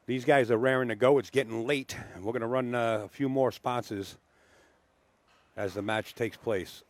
These guys are raring to go. It's getting late. We're going to run a few more sponsors as the match takes place.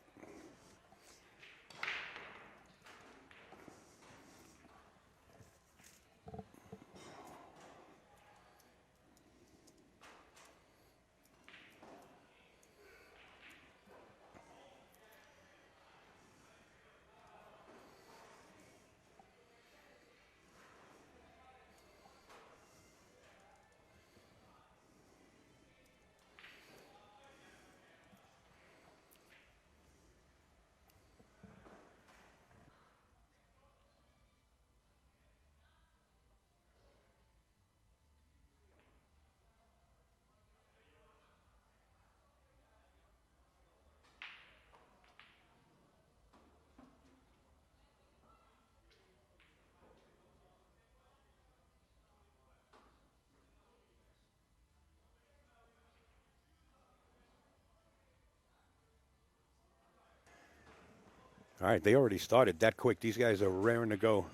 All right, they already started that quick. These guys are raring to go.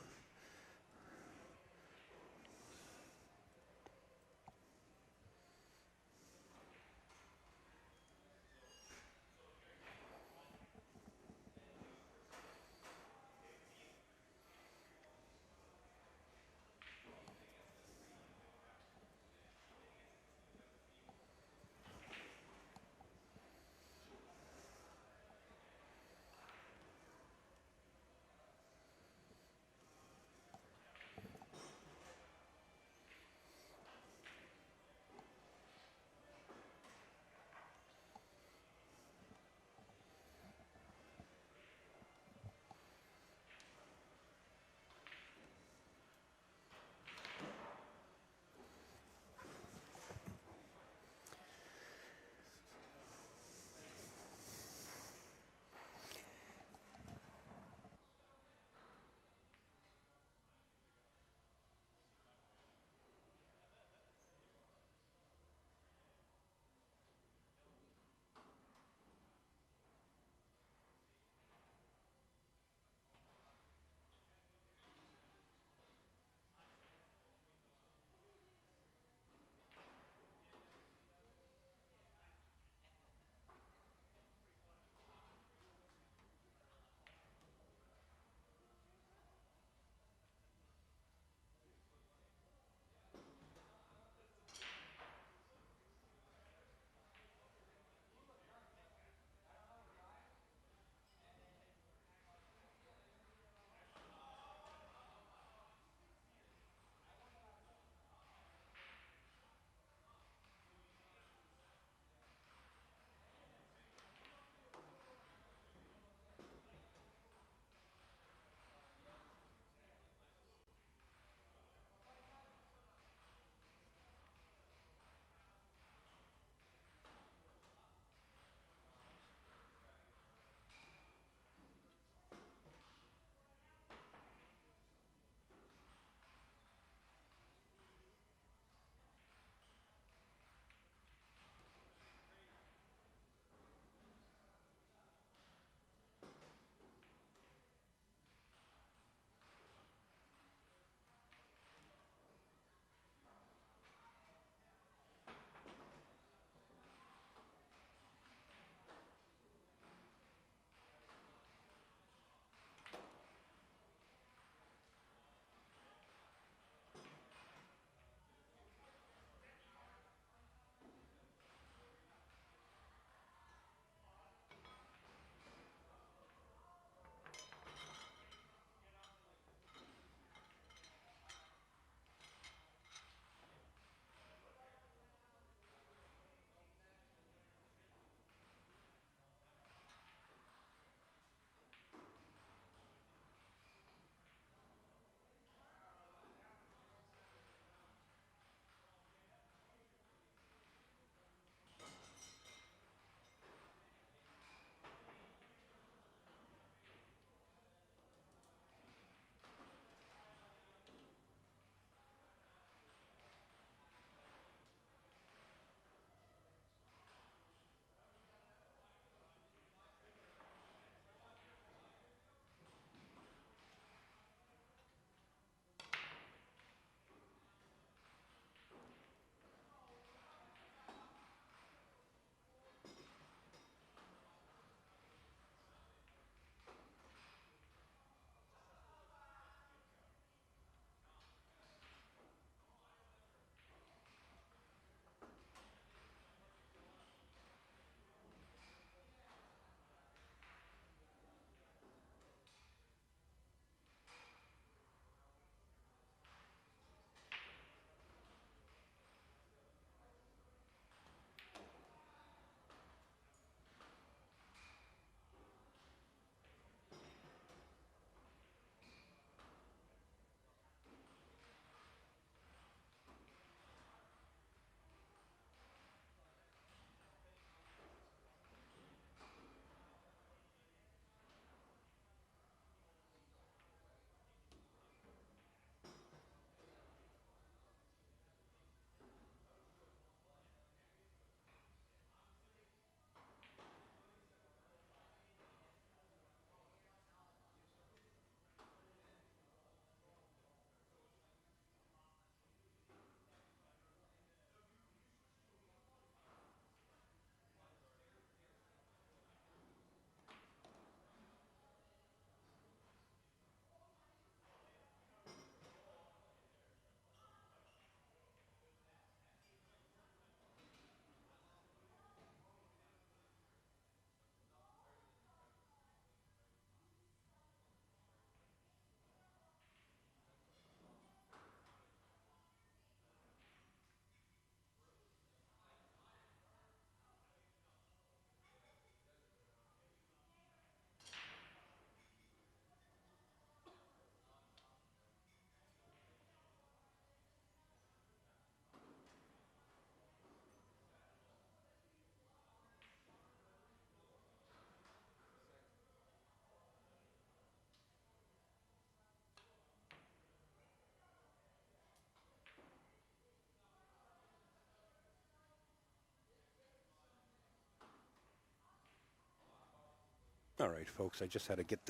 All right, folks, I just had to get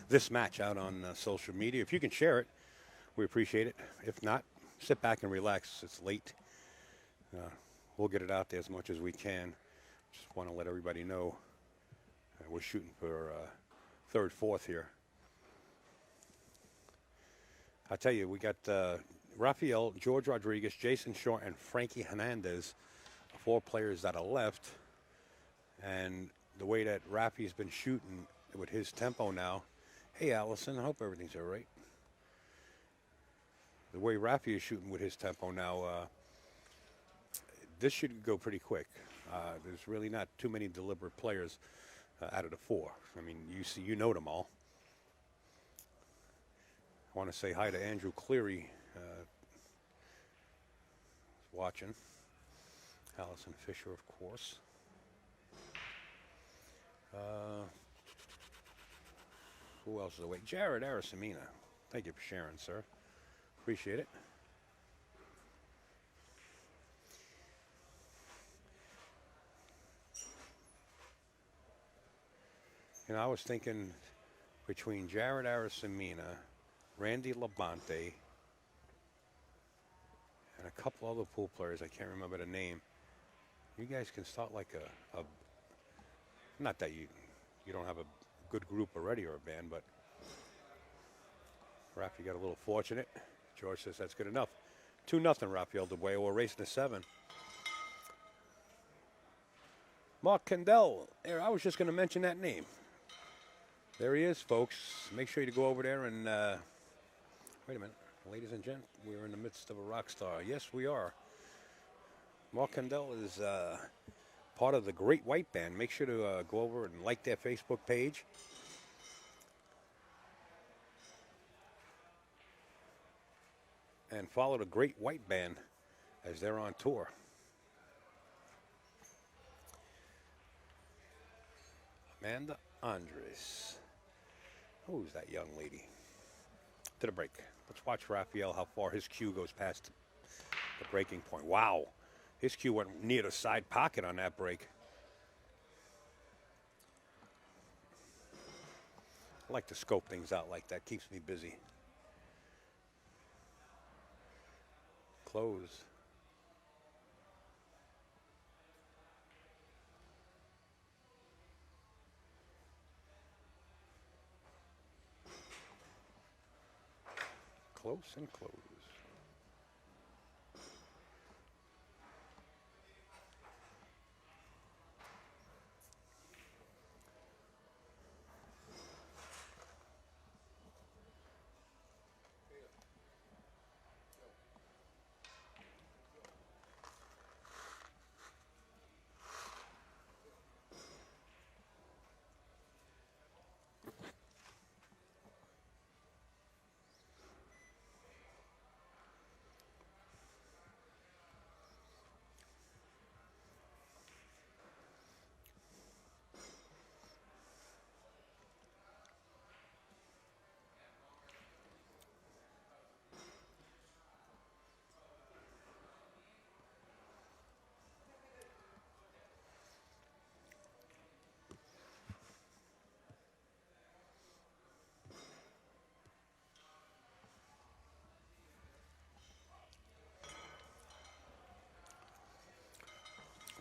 this match out on social media. If you can share it, we appreciate it. If not, sit back and relax. It's late. We'll get it out there as much as we can. Just want to let everybody know we're shooting for third, fourth here. I tell you, we got Raphael, George Rodriguez, Jason Shaw, and Frankie Hernandez, 4 players that are left. And the way that Rafi's been shooting with his tempo now, hey, Allison, I hope everything's all right. The way Rafi is shooting with his tempo now, this should go pretty quick. There's really not too many deliberate players out of the 4. I mean, you know them all. I want to say hi to Andrew Cleary, watching. Allison Fisher, of course. Who else is awake? Jared Arasamina. Thank you for sharing, sir. Appreciate it. You know, I was thinking between Jared Arasamina, Randy Labonte, and a couple other pool players, I can't remember the name. You guys can start like a not that you don't have a good group already or a band, but Raph, you got a little fortunate. George says that's good enough. 2-0, Raphael Dabreo. We're racing to 7. Mark Kendall. There, I was just going to mention that name. There he is, folks. Make sure you go over there and wait a minute. Ladies and gents, we're in the midst of a rock star. Yes, we are. Mark Kendall is part of the Great White Band. Make sure to go over and like their Facebook page. And follow the Great White Band as they're on tour. Amanda Andres. Who's that young lady? To the break. Let's watch Raphael, how far his cue goes past the breaking point. Wow. His cue went near the side pocket on that break. I like to scope things out like that. Keeps me busy. Close. Close and close.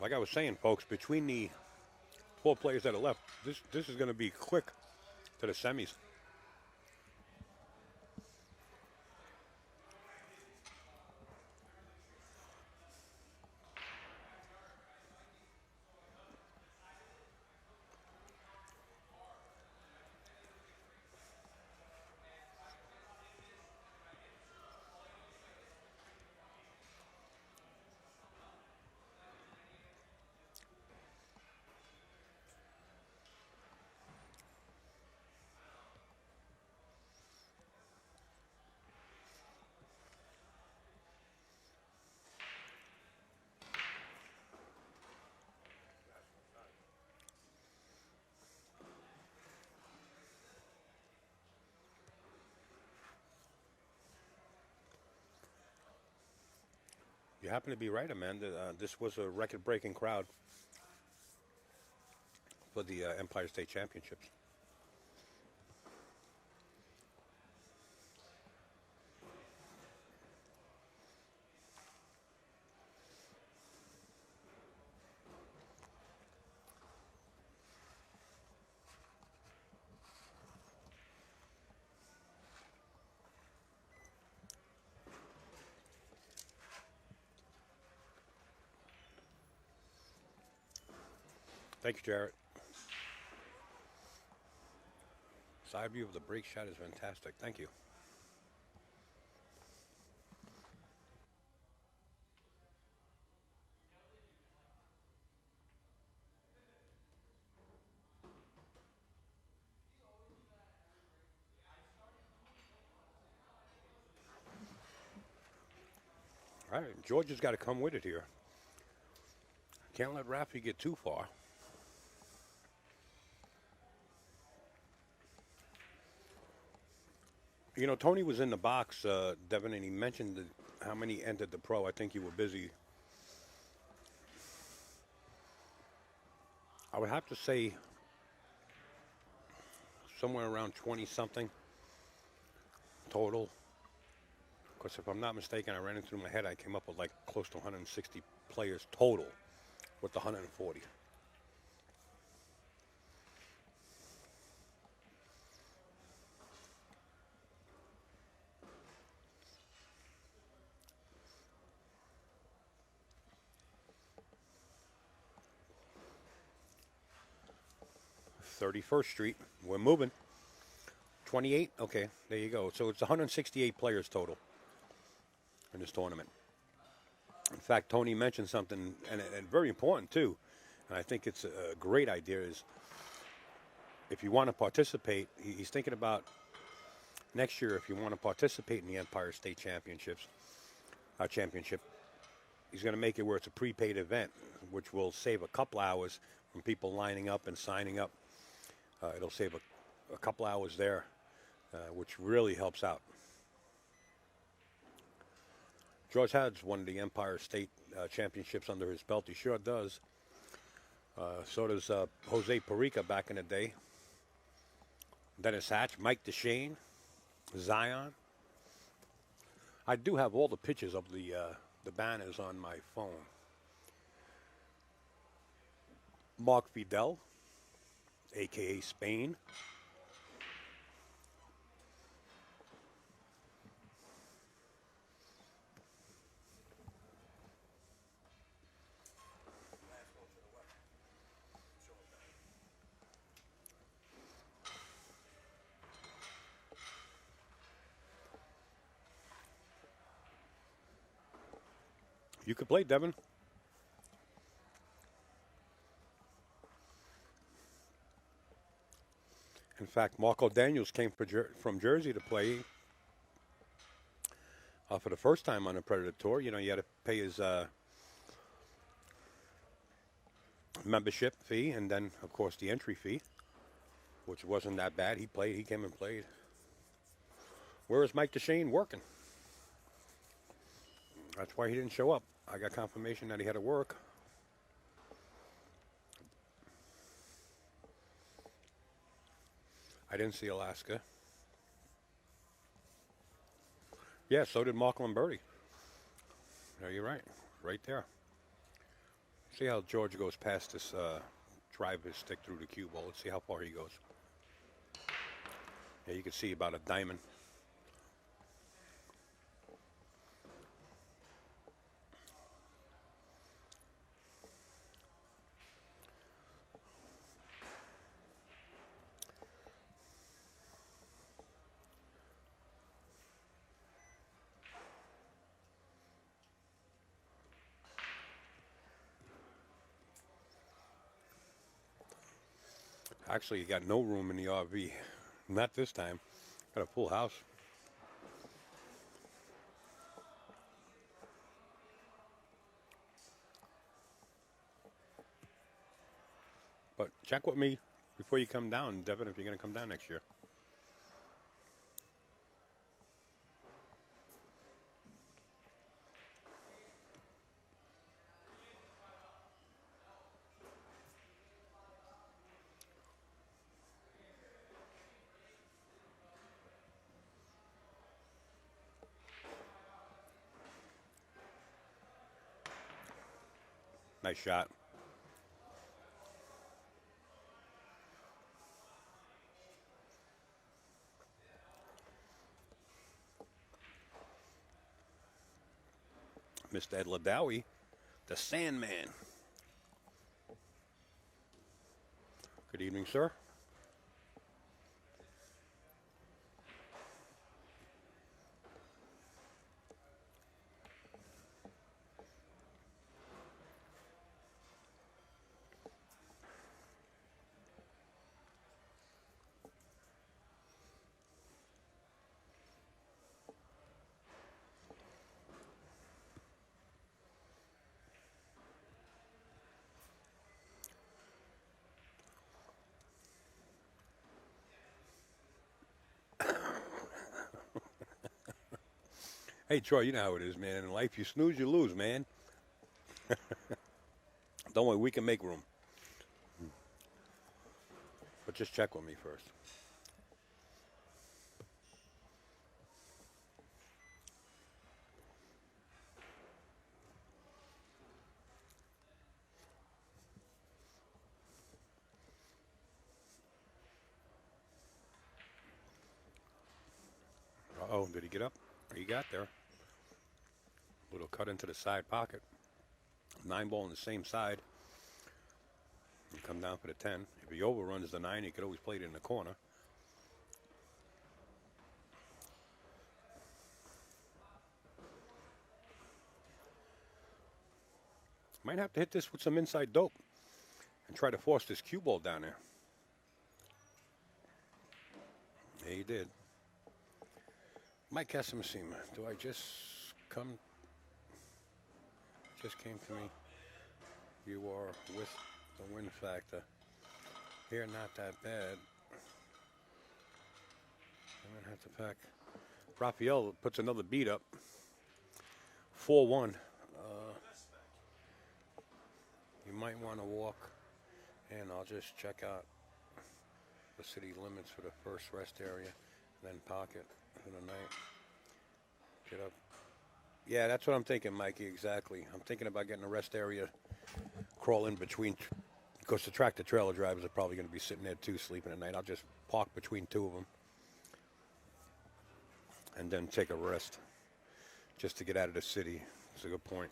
Like I was saying, folks, between the 4 players that are left, this is going to be quick to the semis. You happen to be right, Amanda. This was a record-breaking crowd for the Empire State Championships. Thank you, Jarrett. Side view of the break shot is fantastic. Thank you. All right, Georgia's got to come with it here. Can't let Rafi get too far. You know, Tony was in the box, Devin, and he mentioned how many entered the pro. I think you were busy. I would have to say somewhere around 20 something total. Because if I'm not mistaken, I ran it through my head. I came up with like close to 160 players total with the 140. (31st Street). We're moving. 28. Okay, there you go. So it's 168 players total in this tournament. In fact, Tony mentioned something, and very important too, and I think it's a great idea, is if you want to participate, he's thinking about next year, if you want to participate in the Empire State Championships, championship, he's going to make it where it's a prepaid event, which will save a couple hours from people lining up and signing up. It'll save a couple hours there, which really helps out. George has won the Empire State Championships under his belt. He sure does. So does Jose Perica back in the day. Dennis Hatch, Mike DeShane, Zion. I do have all the pictures of the banners on my phone. Mark Fidel, a.k.a. Spain. You could play, Devin. In fact, Marco Daniels came from Jersey to play for the first time on the Predator Tour. You know, you had to pay his membership fee and then, of course, the entry fee, which wasn't that bad. He played. He came and played. Where is Mike DeShane working? That's why he didn't show up. I got confirmation that he had to work. I didn't see Alaska. Yeah, so did Mark Lamberti. No, you're right. Right there. See how George goes past this, drive his stick through the cue ball. Let's see how far he goes. Yeah, you can see about a diamond. Actually, you got no room in the RV. Not this time. Got a full house. But check with me before you come down, Devin, if you're going to come down next year. Nice shot. Mr. Ed Ladawi, the Sandman. Good evening, sir. Hey, Troy, you know how it is, man. In life, you snooze, you lose, man. Don't worry, we can make room. But just check with me first. Uh-oh, did he get up? He got there. Little cut into the side pocket. 9 ball on the same side. And come down for the 10. If he overruns the 9, he could always play it in the corner. Might have to hit this with some inside dope and try to force this cue ball down there. Yeah, he did. Mike Casimacima, do I just come? Just came to me. You are with the win factor. Here, not that bad. I'm going to have to pack. Raphael puts another beat up. 4-1. You might want to walk, and I'll just check out the city limits for the first rest area, then pocket for the night. Get up. Yeah, that's what I'm thinking, Mikey, exactly. I'm thinking about getting a rest area, crawl in between, because the tractor trailer drivers are probably going to be sitting there too, sleeping at night. I'll just park between two of them and then take a rest just to get out of the city. It's a good point.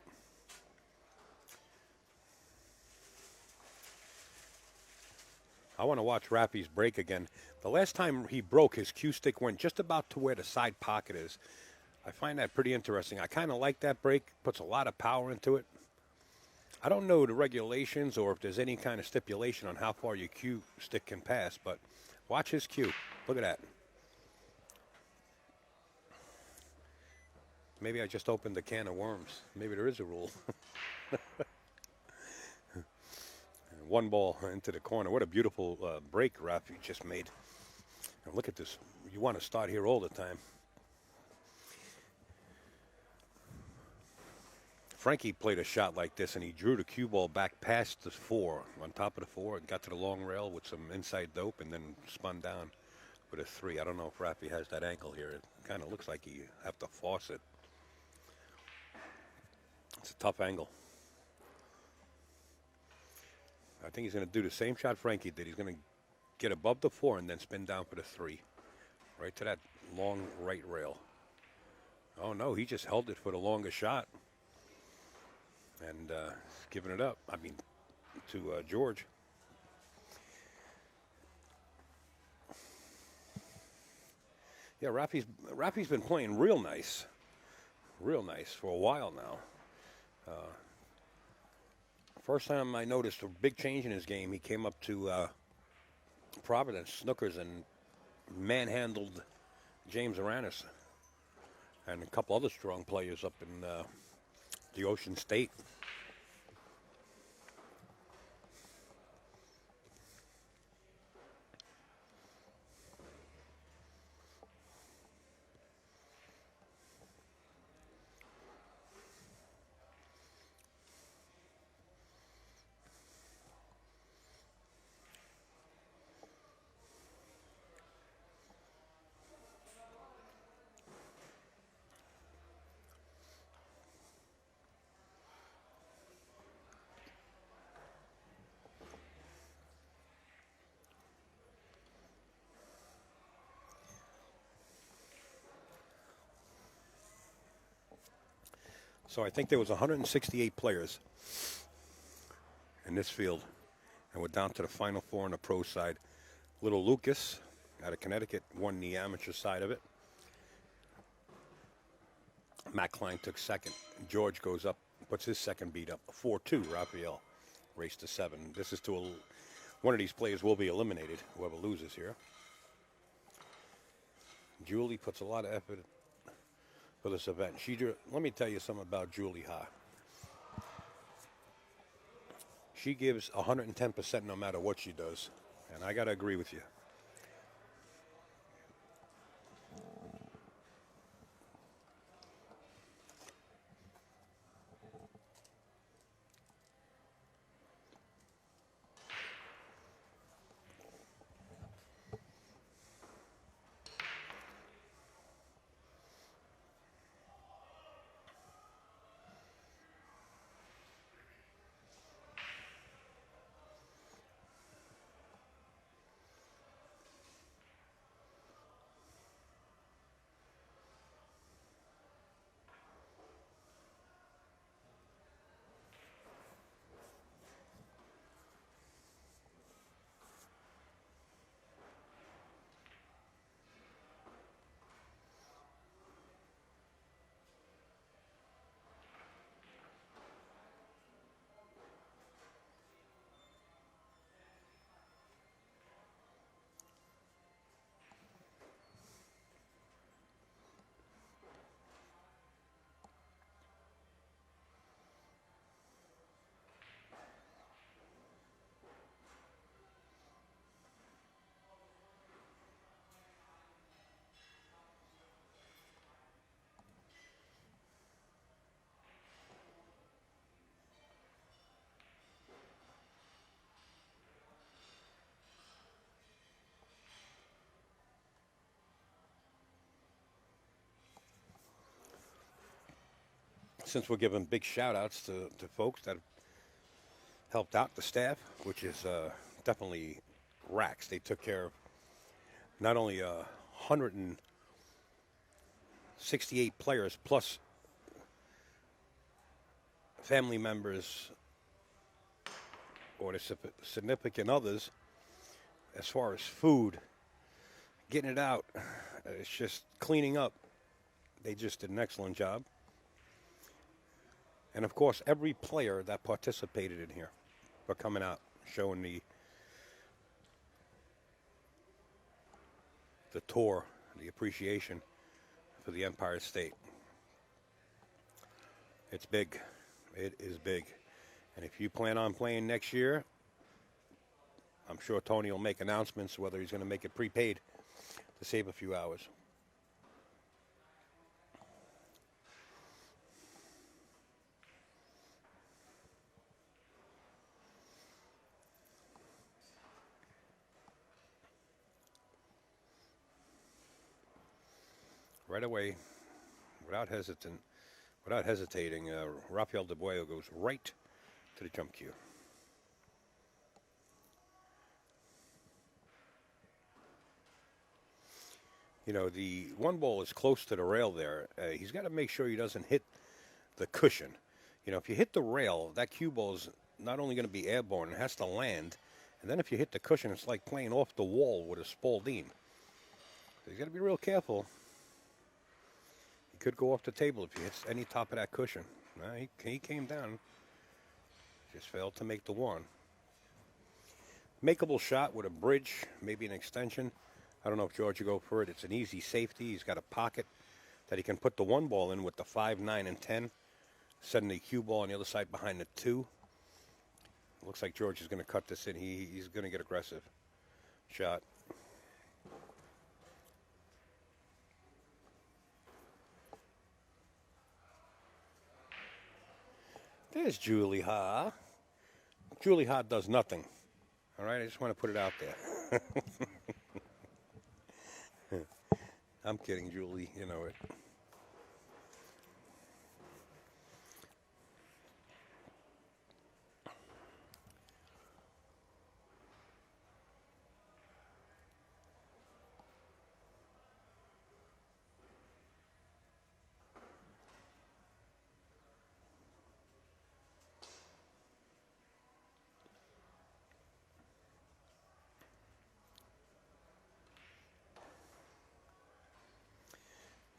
I want to watch Rappy's break again. The last time he broke, his cue stick went just about to where the side pocket is. I find that pretty interesting. I kind of like that break. Puts a lot of power into it. I don't know the regulations or if there's any kind of stipulation on how far your cue stick can pass, but watch his cue. Look at that. Maybe I just opened a can of worms. Maybe there is a rule. 1 ball into the corner. What a beautiful break Rafi just made. And look at this. You want to start here all the time. Frankie played a shot like this, and he drew the cue ball back past the 4, on top of the 4, and got to the long rail with some inside dope, and then spun down with a 3. I don't know if Rafi has that angle here. It kind of looks like you have to force it. It's a tough angle. I think he's going to do the same shot Frankie did. He's going to get above the 4 and then spin down for the 3. Right to that long right rail. Oh, no, he just held it for the longest shot. And giving it up, I mean, to George. Yeah, Rafi's been playing real nice for a while now. First time I noticed a big change in his game, he came up to Providence Snookers and manhandled James Aranis and a couple other strong players up in the Ocean State. So I think there was 168 players in this field, And we're down to the final four on the pro side. Little Lucas out of Connecticut won the amateur side of it. Matt Klein took second. George goes up, puts his second beat up. 4-2, Raphael raced to 7. This is to one of these players will be eliminated, whoever loses here. Julie puts a lot of effort for this event. Let me tell you something about Julie Ha. She gives 110% no matter what she does, and I got to agree with you. Since we're giving big shout outs to folks that helped out the staff, which is definitely Raxx. They took care of not only 168 players plus family members or the significant others as far as food, getting it out. It's just cleaning up. They just did an excellent job. And, of course, every player that participated in here for coming out, showing the tour, the appreciation for the Empire State. It's big. It is big. And if you plan on playing next year, I'm sure Tony will make announcements whether he's going to make it prepaid to save a few hours. Right away, without hesitating, Raphael Dabreo goes right to the jump cue. You know, the one ball is close to the rail there. He's got to make sure he doesn't hit the cushion. You know, if you hit the rail, that cue ball is not only going to be airborne, it has to land. And then if you hit the cushion, it's like playing off the wall with a Spalding. So he's got to be real careful. He could go off the table if he hits any top of that cushion. He came down. Just failed to make the one. Makeable shot with a bridge, maybe an extension. I don't know if George will go for it. It's an easy safety. He's got a pocket that he can put the one ball in with the 5, 9, and 10. Setting the cue ball on the other side behind the 2. Looks like George is going to cut this in. He's going to get aggressive. Shot. There's Julie Ha. Julie Ha does nothing. All right, I just want to put it out there. I'm kidding, Julie. You know it.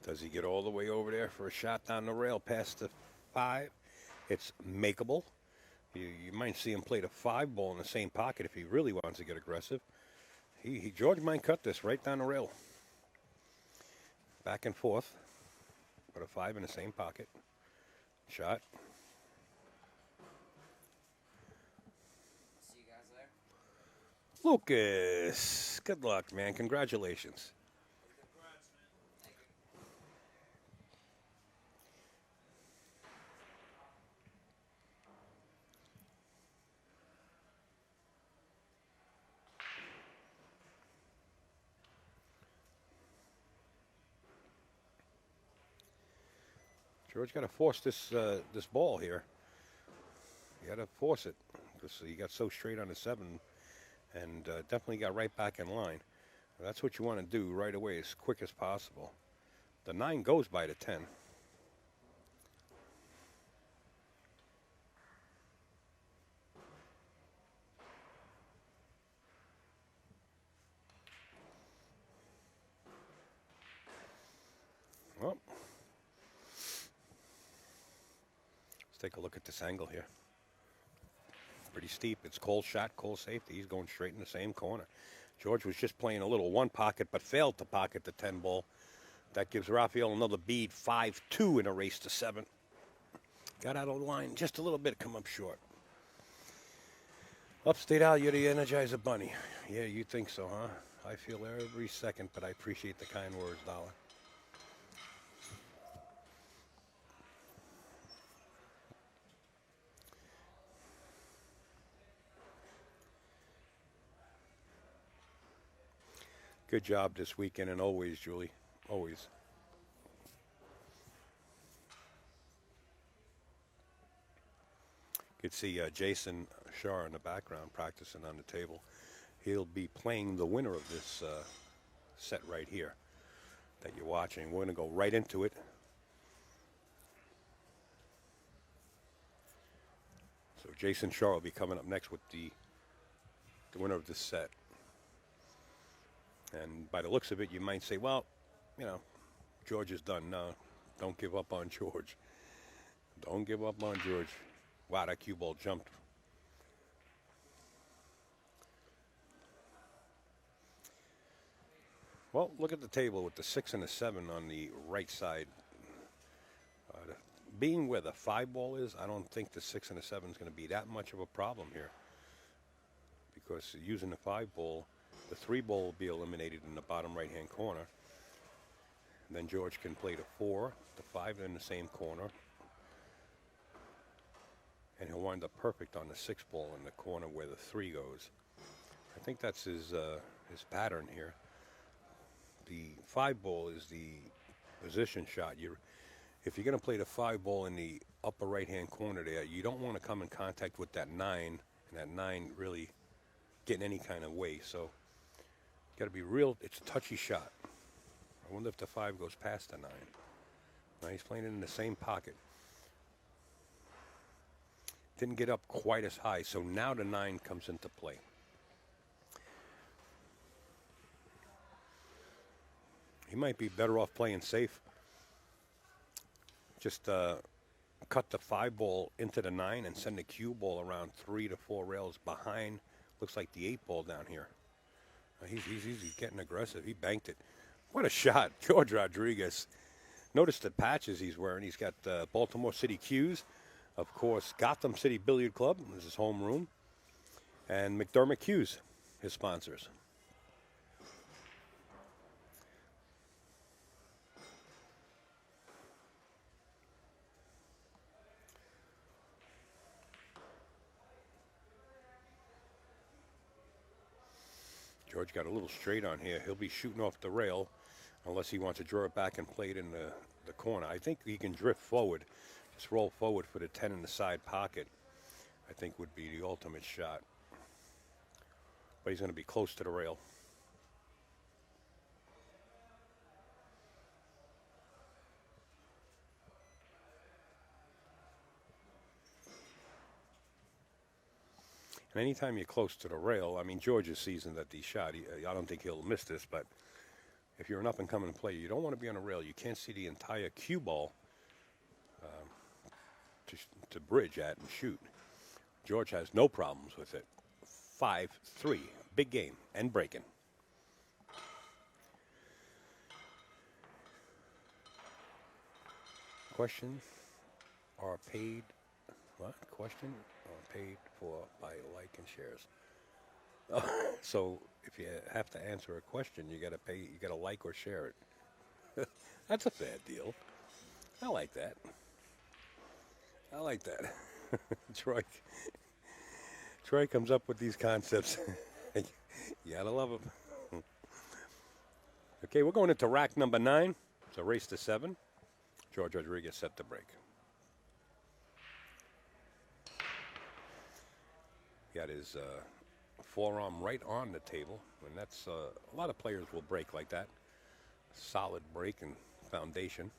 Does he get all the way over there for a shot down the rail past the 5? It's makeable. You might see him play the 5 ball in the same pocket if he really wants to get aggressive. George might cut this right down the rail. Back and forth. Put a 5 in the same pocket. Shot. See you guys there. Lucas, good luck, man. Congratulations. Congrats, man. Thank you. George got to force this ball here. You got to force it because he got so straight on the 7 and definitely got right back in line. That's what you want to do right away as quick as possible. The 9 goes by the 10. Well, let's take a look at this angle here. Pretty steep. It's cold shot, cold safety. He's going straight in the same corner. George was just playing a little one pocket, but failed to pocket the 10 ball. That gives Raphael another bead, 5-2 in a race to 7. Got out of the line just a little bit, come up short. Upstate Al, you're the Energizer Bunny. Yeah, you think so, huh? I feel every second, but I appreciate the kind words, Dollar. Good job this weekend, and always, Julie. Always. You could see Jason Shar in the background practicing on the table. He'll be playing the winner of this set right here that you're watching. We're going to go right into it. So Jason Shar will be coming up next with the winner of this set. And by the looks of it, you might say, well, you know, George is done. No, don't give up on George. Don't give up on George. Wow, that cue ball jumped. Well, look at the table with the 6 and the 7 on the right side. Being where the 5 ball is, I don't think the 6 and the 7 is going to be that much of a problem here. Because using the 5 ball, the 3 ball will be eliminated in the bottom right-hand corner. And then George can play the 4, the 5 in the same corner. And he'll wind up perfect on the 6 ball in the corner where the 3 goes. I think that's his pattern here. The 5 ball is the position shot. If you're going to play the 5 ball in the upper right-hand corner there, you don't want to come in contact with that 9, and that 9 really get in any kind of way. So got to be real. It's a touchy shot. I wonder if the 5 goes past the 9. Now he's playing it in the same pocket. Didn't get up quite as high, so now the 9 comes into play. He might be better off playing safe. Just cut the 5 ball into the 9 and send the cue ball around 3 to 4 rails behind. Looks like the 8 ball down here. He's getting aggressive. He banked it. What a shot, George Rodriguez. Notice the patches he's wearing. He's got Baltimore City Cues. Of course, Gotham City Billiard Club is his home room. And McDermott Cues, his sponsors. George got a little straight on here. He'll be shooting off the rail unless he wants to draw it back and play it in the corner. I think he can drift forward. Just roll forward for the 10 in the side pocket, I think would be the ultimate shot. But he's going to be close to the rail. And anytime you're close to the rail, I mean, George is seasoned at the shot. I don't think he'll miss this, but if you're an up-and-coming player, you don't want to be on a rail. You can't see the entire cue ball to bridge at and shoot. George has no problems with it. 5-3, big game, and breaking. Question are paid, what? Question are paid for by like and shares. So if you have to answer a question, you got to pay, you got to like or share it. That's a fair deal. I like that. I like that. Troy comes up with these concepts. You gotta love them. Okay, we're going into rack number 9. It's a race to 7. George Rodriguez set to break. He got his forearm right on the table, and that's a lot of players will break like that. Solid break and foundation.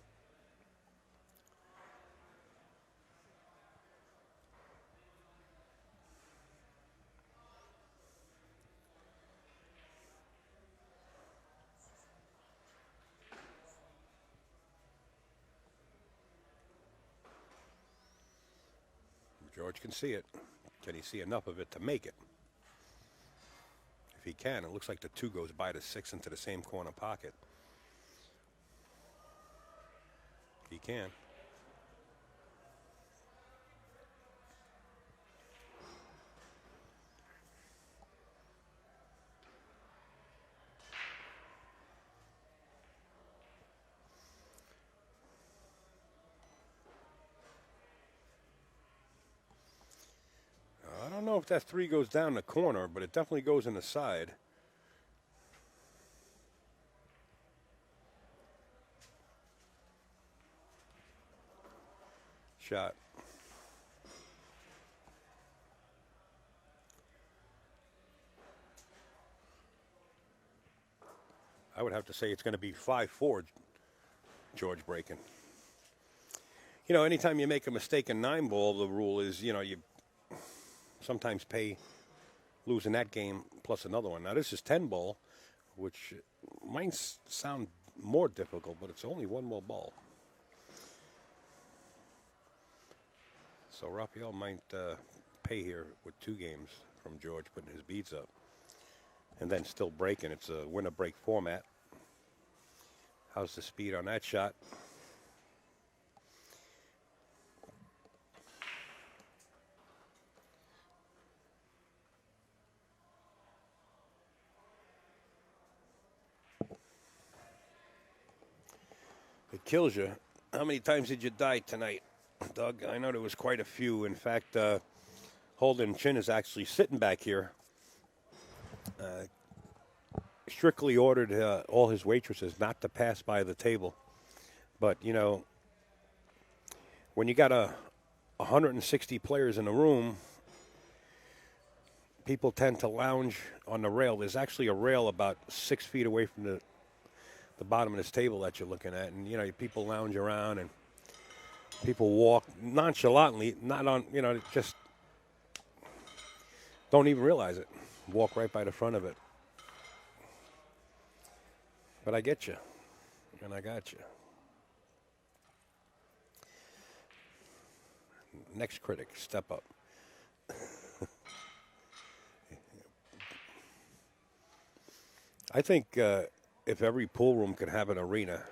George can see it. Can he see enough of it to make it? If he can, it looks like the 2 goes by the 6 into the same corner pocket. He can. I don't know if that 3 goes down the corner, but it definitely goes in the side. Shot. I would have to say it's going to be 5-4, George breaking. You know, anytime you make a mistake in 9 ball, the rule is, you know, you sometimes pay losing that game plus another one. Now, this is 10 ball, which might sound more difficult, but it's only 1 more ball. So Raphael might pay here with 2 games from George putting his beads up. And then still breaking. It's a winner-break format. How's the speed on that shot? It kills you. How many times did you die tonight, Doug? I know there was quite a few. In fact, Holden Chin is actually sitting back here. Strictly ordered all his waitresses not to pass by the table. But, you know, when you got 160 players in a room, people tend to lounge on the rail. There's actually a rail about 6 feet away from the bottom of this table that you're looking at. And, you know, people lounge around and people walk nonchalantly, not on, you know, just don't even realize it. Walk right by the front of it. But I get you, and I got you. Next critic, step up. I think if every pool room could have an arena,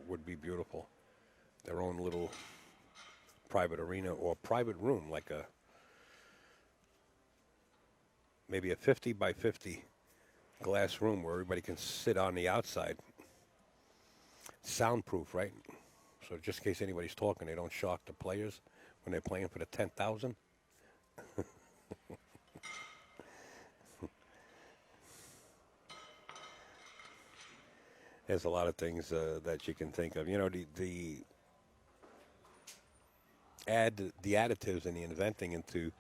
would be beautiful. Their own little private arena or private room, like maybe a 50 by 50 glass room where everybody can sit on the outside. Soundproof, right? So just in case anybody's talking, they don't shock the players when they're playing for the 10,000. There's a lot of things that you can think of. You know, the additives and the inventing into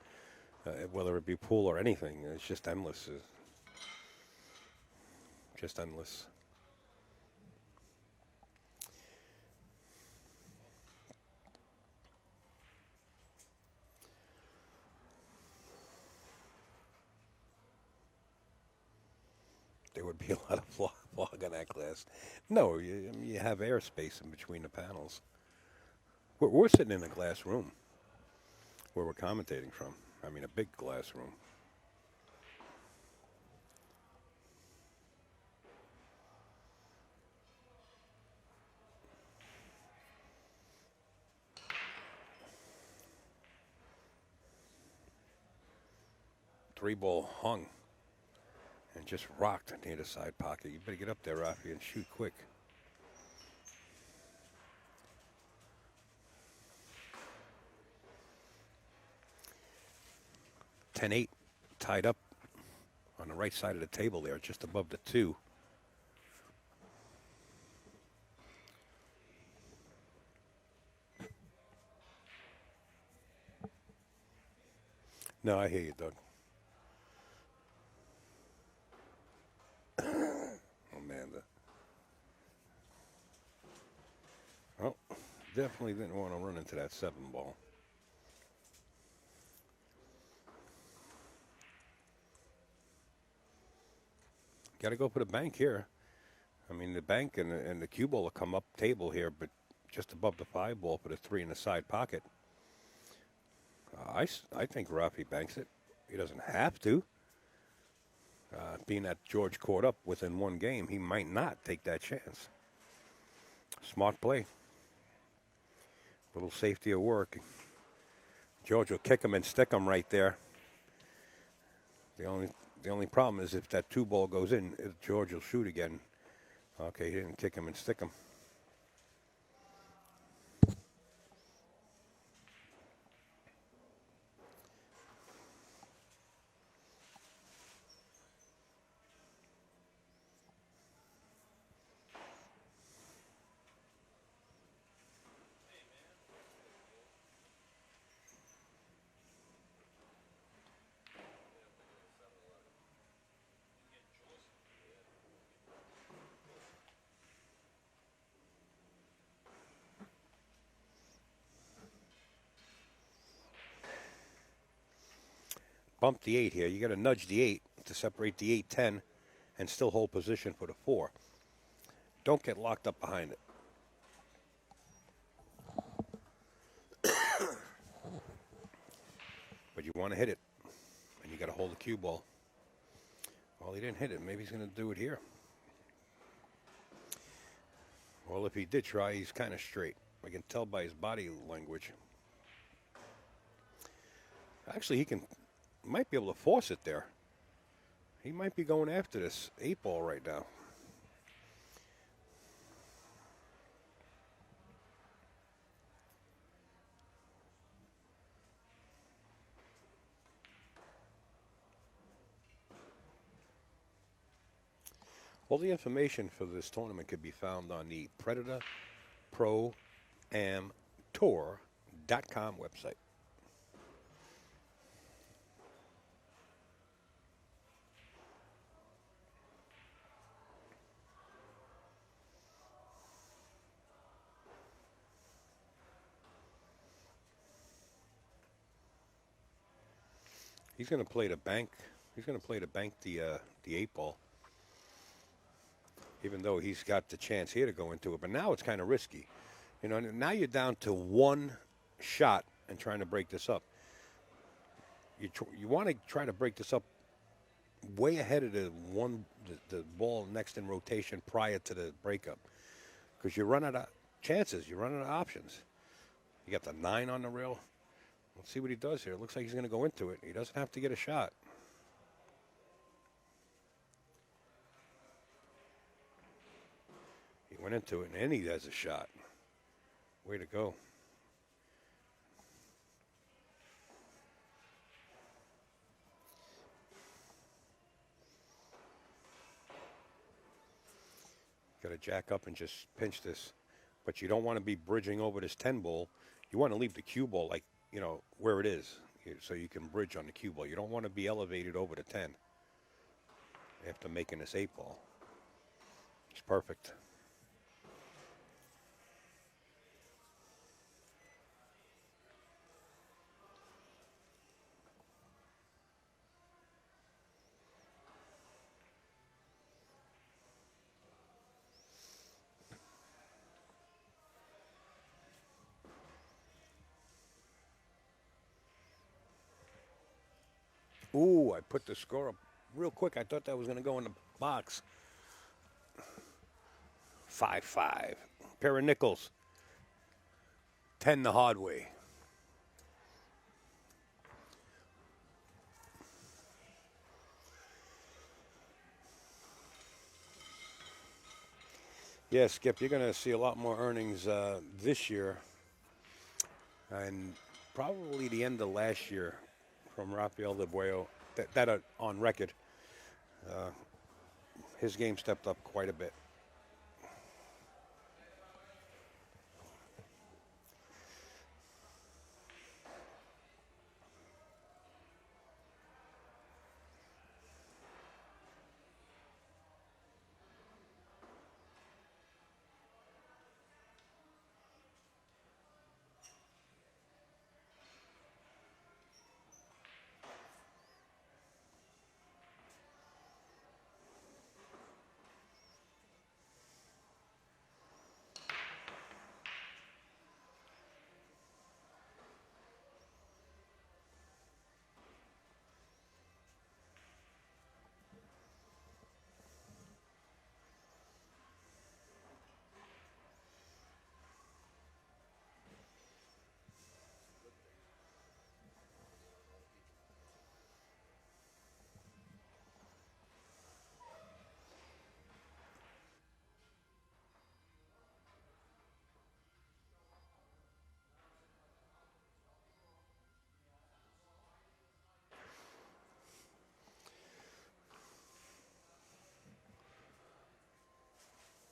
whether it be pool or anything, it's just endless. Just endless. There would be a lot of fog on that glass. No, you have airspace in between the panels. We're sitting in a glass room where we're commentating from. I mean, a big glass room. Three ball hung and just rocked near the side pocket. You better get up there, Rafi, and shoot quick. (10-8) tied up on the right side of the table there, just above the 2. No, I hear you, Doug. Amanda. Oh, definitely didn't want to run into that 7 ball. Got to go for the bank here. I mean, the bank and the cue ball will come up table here, but just above the 5 ball for the 3 in the side pocket. I think Rafi banks it. He doesn't have to. Being that George caught up within 1 game, he might not take that chance. Smart play. A little safety of work. George will kick him and stick him right there. The only problem is if that 2 ball goes in, George will shoot again. Okay, he didn't kick him and stick him. Bump the 8 here. You got to nudge the 8 to separate the 8-10 and still hold position for the 4. Don't get locked up behind it. But you want to hit it, and you got to hold the cue ball. Well, he didn't hit it. Maybe he's going to do it here. Well, if he did try, he's kind of straight. I can tell by his body language. Actually, might be able to force it there. He might be going after this 8 ball right now. All the information for this tournament could be found on the Predator Pro Am Tour.com website. He's going to play the bank. He's going to play the bank the 8 ball. Even though he's got the chance here to go into it, but now it's kind of risky. You know, now you're down to 1 shot and trying to break this up. You want to try to break this up way ahead of the ball next in rotation prior to the breakup, because you run out of chances, you run out of options. You got the 9 on the rail. Let's see what he does here. It looks like he's going to go into it. He doesn't have to get a shot. He went into it, and he has a shot. Way to go. Got to jack up and just pinch this. But you don't want to be bridging over this 10 ball. You want to leave the cue ball like, where it is, so you can bridge on the cue ball. You don't want to be elevated over the 10 after making this 8 ball. It's perfect. Ooh, I put the score up real quick. I thought that was going to go in the box. 5-5. Pair of nickels. 10 the hard way. Yeah, Skip, you're going to see a lot more earnings this year and probably the end of last year from Raphael Dabreo that are on record. His game stepped up quite a bit.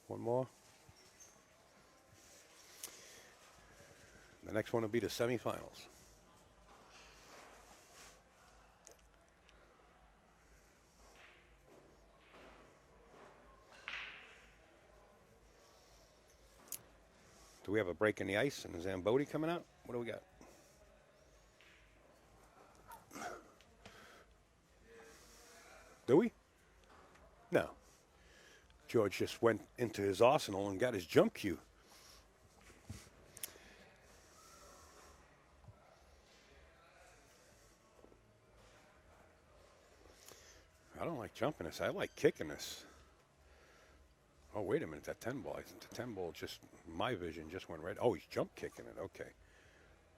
One more. The next one will be the semifinals. Do we have a break in the ice and the Zamboni coming out? What do we got? Do we? No. George just went into his arsenal and got his jump cue. I don't like jumping this. I like kicking this. Oh, wait a minute. That 10 ball. I think the 10 ball just, my vision just went right. Oh, he's jump kicking it. Okay.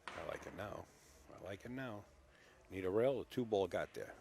I like it now. I like it now. Need a rail. The 2 ball got there.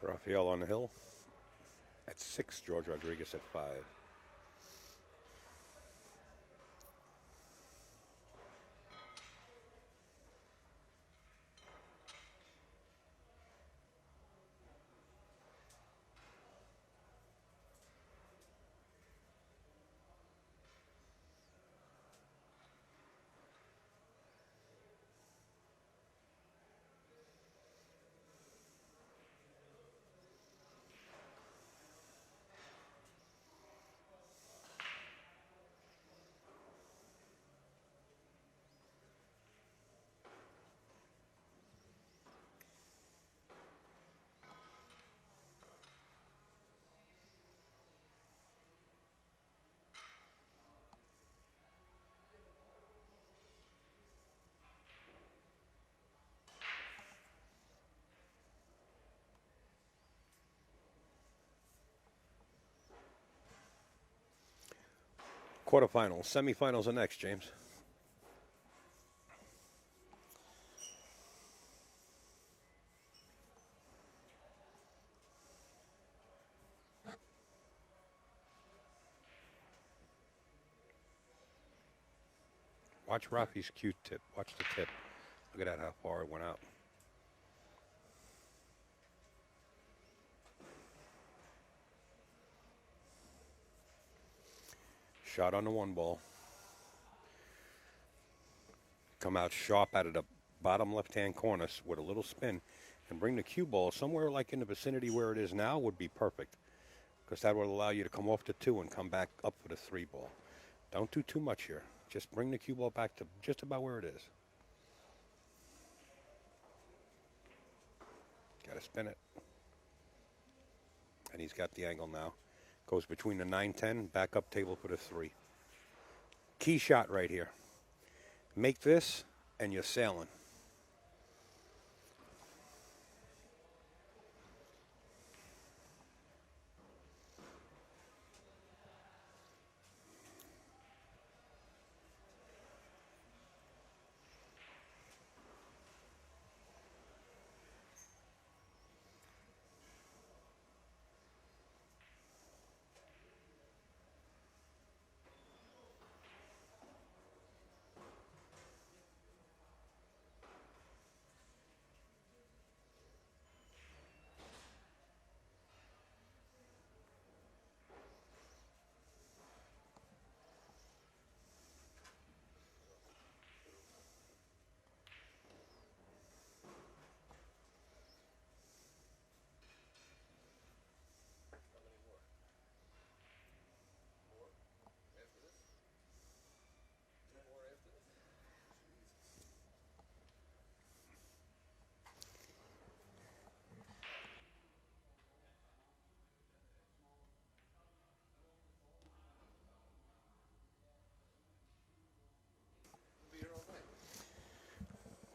Raphael on the hill at 6. George Rodriguez at 5. Quarterfinals, semifinals are next, James. Watch Rafi's cute tip. Watch the tip. Look at that, how far it went out. Shot on the 1 ball. Come out sharp out of the bottom left-hand corner with a little spin and bring the cue ball somewhere like in the vicinity where it is now would be perfect, because that would allow you to come off the 2 and come back up for the 3 ball. Don't do too much here. Just bring the cue ball back to just about where it is. Got to spin it. And he's got the angle now. Goes between the 9-10, back up table for the 3. Key shot right here. Make this, and you're sailing.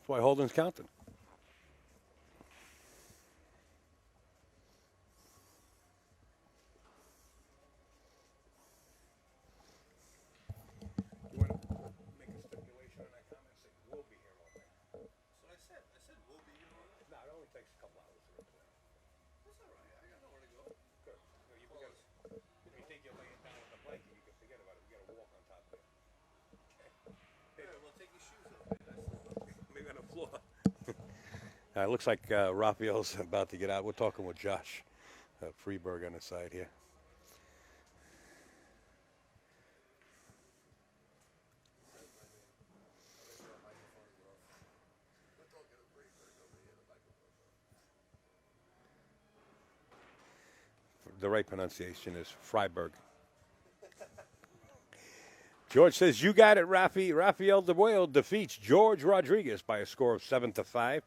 That's why Holden's counting. You want to make a stipulation on that comment? Say we'll be here all day. That's what I said. I said we'll be here all night. No, it only takes a couple hours to replay. That's all right. I got nowhere to go. Good. No, you think you're laying down with the blanket, you can forget about it. We got to walk on top of it. All right, well, take your shoes off, man. Maybe on the floor. It looks like Raphael's about to get out. We're talking with Josh Freeberg on the side here. The right pronunciation is Freiberg. George says, you got it, Rafi. Raphael Dabreo defeats George Rodriguez by a score of 7-5.